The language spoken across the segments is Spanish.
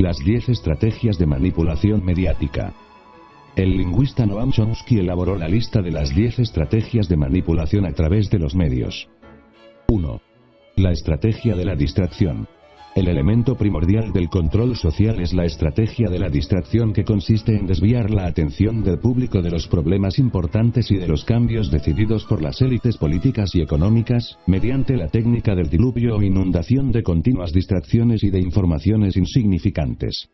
Las 10 estrategias de manipulación mediática. El lingüista Noam Chomsky elaboró la lista de las 10 estrategias de manipulación a través de los medios. 1. La estrategia de la distracción. El elemento primordial del control social es la estrategia de la distracción, que consiste en desviar la atención del público de los problemas importantes y de los cambios decididos por las élites políticas y económicas, mediante la técnica del diluvio o inundación de continuas distracciones y de informaciones insignificantes.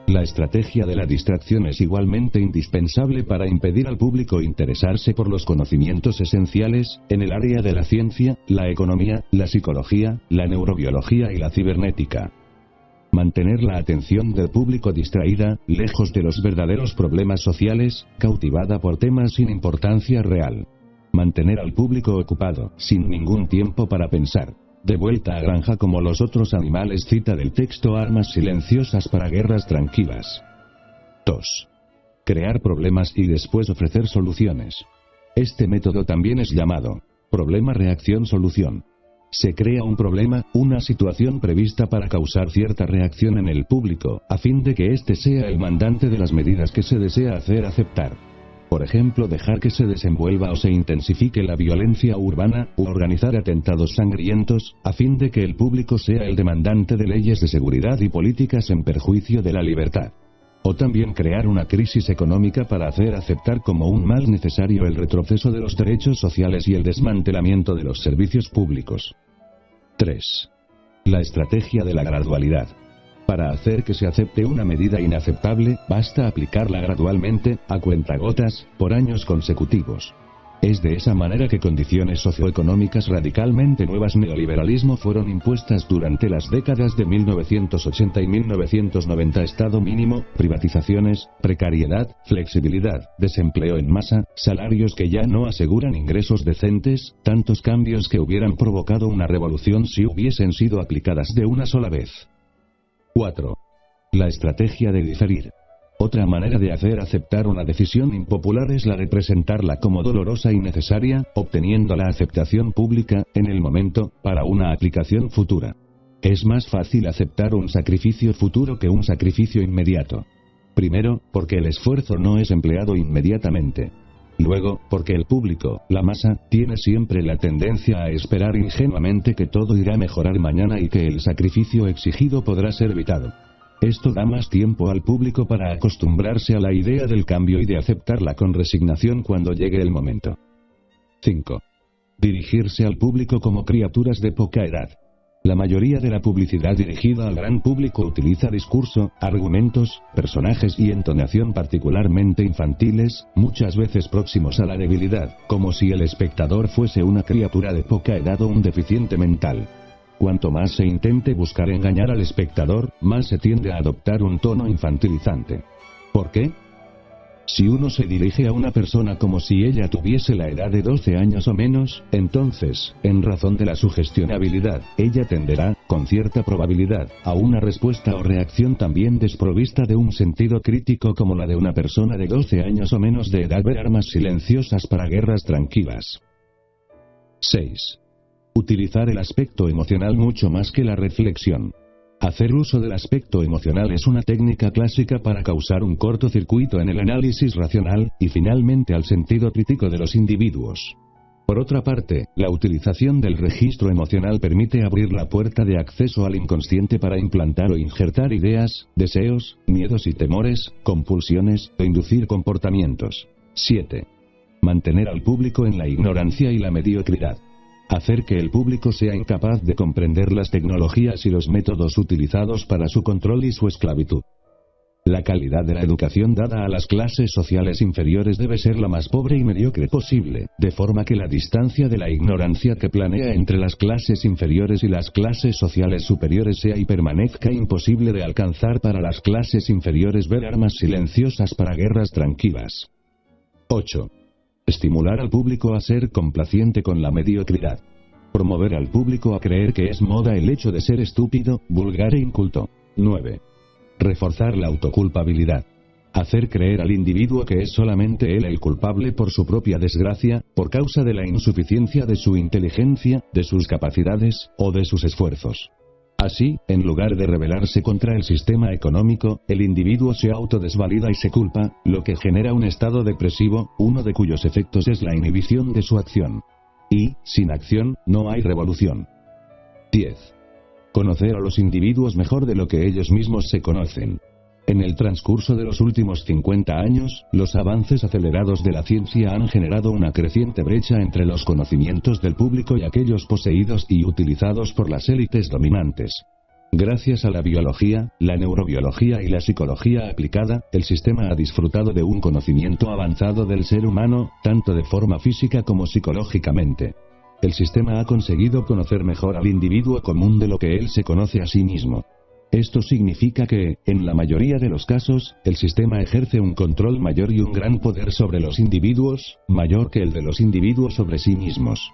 La estrategia de la distracción es igualmente indispensable para impedir al público interesarse por los conocimientos esenciales, en el área de la ciencia, la economía, la psicología, la neurobiología y la cibernética. Mantener la atención del público distraída, lejos de los verdaderos problemas sociales, cautivada por temas sin importancia real. Mantener al público ocupado, sin ningún tiempo para pensar. De vuelta a granja como los otros animales. Cita del texto Armas silenciosas para guerras tranquilas. 2. Crear problemas y después ofrecer soluciones. Este método también es llamado problema-reacción-solución. Se crea un problema, una situación prevista para causar cierta reacción en el público, a fin de que éste sea el mandante de las medidas que se desea hacer aceptar. Por ejemplo, dejar que se desenvuelva o se intensifique la violencia urbana, u organizar atentados sangrientos, a fin de que el público sea el demandante de leyes de seguridad y políticas en perjuicio de la libertad. O también crear una crisis económica para hacer aceptar como un mal necesario el retroceso de los derechos sociales y el desmantelamiento de los servicios públicos. 3. La estrategia de la gradualidad. Para hacer que se acepte una medida inaceptable, basta aplicarla gradualmente, a cuentagotas, por años consecutivos. Es de esa manera que condiciones socioeconómicas radicalmente nuevas neoliberalismo fueron impuestas durante las décadas de 1980 y 1990. Estado mínimo, privatizaciones, precariedad, flexibilidad, desempleo en masa, salarios que ya no aseguran ingresos decentes, tantos cambios que hubieran provocado una revolución si hubiesen sido aplicadas de una sola vez. 4. La estrategia de diferir. Otra manera de hacer aceptar una decisión impopular es la de presentarla como dolorosa y necesaria, obteniendo la aceptación pública, en el momento, para una aplicación futura. Es más fácil aceptar un sacrificio futuro que un sacrificio inmediato. Primero, porque el esfuerzo no es empleado inmediatamente. Luego, porque el público, la masa, tiene siempre la tendencia a esperar ingenuamente que todo irá a mejorar mañana y que el sacrificio exigido podrá ser evitado. Esto da más tiempo al público para acostumbrarse a la idea del cambio y de aceptarla con resignación cuando llegue el momento. 5. Dirigirse al público como criaturas de poca edad. La mayoría de la publicidad dirigida al gran público utiliza discurso, argumentos, personajes y entonación particularmente infantiles, muchas veces próximos a la debilidad, como si el espectador fuese una criatura de poca edad o un deficiente mental. Cuanto más se intente buscar engañar al espectador, más se tiende a adoptar un tono infantilizante. ¿Por qué? Si uno se dirige a una persona como si ella tuviese la edad de 12 años o menos, entonces, en razón de la sugestionabilidad, ella tenderá, con cierta probabilidad, a una respuesta o reacción también desprovista de un sentido crítico como la de una persona de 12 años o menos de edad. Ver Armas silenciosas para guerras tranquilas. 6. Utilizar el aspecto emocional mucho más que la reflexión. Hacer uso del aspecto emocional es una técnica clásica para causar un cortocircuito en el análisis racional, y finalmente al sentido crítico de los individuos. Por otra parte, la utilización del registro emocional permite abrir la puerta de acceso al inconsciente para implantar o injertar ideas, deseos, miedos y temores, compulsiones, e inducir comportamientos. 7. Mantener al público en la ignorancia y la mediocridad. Hacer que el público sea incapaz de comprender las tecnologías y los métodos utilizados para su control y su esclavitud. La calidad de la educación dada a las clases sociales inferiores debe ser la más pobre y mediocre posible, de forma que la distancia de la ignorancia que planea entre las clases inferiores y las clases sociales superiores sea y permanezca imposible de alcanzar para las clases inferiores. Ver Armas silenciosas para guerras tranquilas. 8. Estimular al público a ser complaciente con la mediocridad. Promover al público a creer que es moda el hecho de ser estúpido, vulgar e inculto. 9. Reforzar la autoculpabilidad. Hacer creer al individuo que es solamente él el culpable por su propia desgracia, por causa de la insuficiencia de su inteligencia, de sus capacidades, o de sus esfuerzos. Así, en lugar de rebelarse contra el sistema económico, el individuo se autodesvalida y se culpa, lo que genera un estado depresivo, uno de cuyos efectos es la inhibición de su acción. Y, sin acción, no hay revolución. 10. Conocer a los individuos mejor de lo que ellos mismos se conocen. En el transcurso de los últimos 50 años, los avances acelerados de la ciencia han generado una creciente brecha entre los conocimientos del público y aquellos poseídos y utilizados por las élites dominantes. Gracias a la biología, la neurobiología y la psicología aplicada, el sistema ha disfrutado de un conocimiento avanzado del ser humano, tanto de forma física como psicológicamente. El sistema ha conseguido conocer mejor al individuo común de lo que él se conoce a sí mismo. Esto significa que, en la mayoría de los casos, el sistema ejerce un control mayor y un gran poder sobre los individuos, mayor que el de los individuos sobre sí mismos.